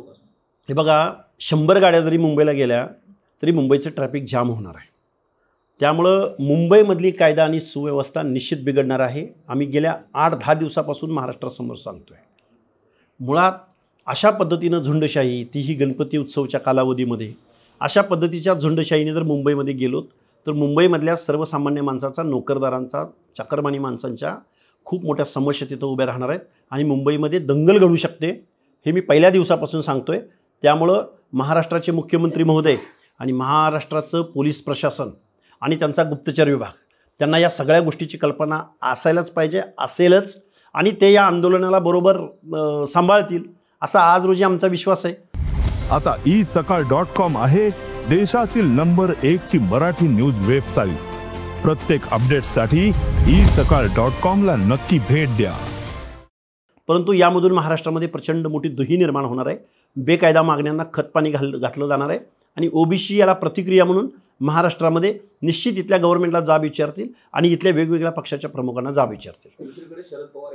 का? हे बघा, 100 गाड्या जरी मुंबईला गेल्या तरी मुंबईचं ट्रॅफिक जाम होणार आहे. त्यामुळं मुंबईमधली कायदा आणि सुव्यवस्था निश्चित बिघडणार आहे. आम्ही गेल्या 8-10 दिवसापासून महाराष्ट्रासमोर सांगतो आहे. मुळात अशा पद्धतीनं झुंडशाही, तीही गणपती उत्सवच्या कालावधीमध्ये, अशा पद्धतीच्या झुंडशाहीने जर मुंबईमध्ये गेलोत तर मुंबईमधल्या सर्वसामान्य माणसाचा, नोकरदारांचा, चाकरमानी माणसांच्या खूप मोठ्या समस्या तिथं उभ्या राहणार आहेत आणि मुंबईमध्ये दंगल घडू शकते, हे मी पहिल्या दिवसापासून सांगतो आहे. त्यामुळं महाराष्ट्राचे मुख्यमंत्री महोदय आणि महाराष्ट्राचं पोलीस प्रशासन आणि त्यांचा गुप्तचर विभाग, त्यांना या सगळ्या गोष्टीची कल्पना असायलाच पाहिजे, असेलच, आणि ते या आंदोलनाला बरोबर सांभाळतील असा आज रोजी आमचा विश्वास आहे. आता isakal.com आहे देशातील नंबर 1 ची मराठी न्यूज वेबसाईट. प्रत्येक अपडेटसाठी isakal.com ला नक्की भेट द्या. परंतु यामधून महाराष्ट्रामध्ये प्रचंड मोठी दुही निर्माण होणार आहे. बेकायदा मागण्यांना खतपाणी घातलं जाणार आहे आणि ओबीसी याला प्रतिक्रिया म्हणून महाराष्ट्रामध्ये निश्चित इथल्या गव्हर्नमेंटला जाब विचारतील आणि इथल्या वेगवेगळ्या पक्षाच्या प्रमुखांना जाब विचारतील. दुसरीकडे शरद पवार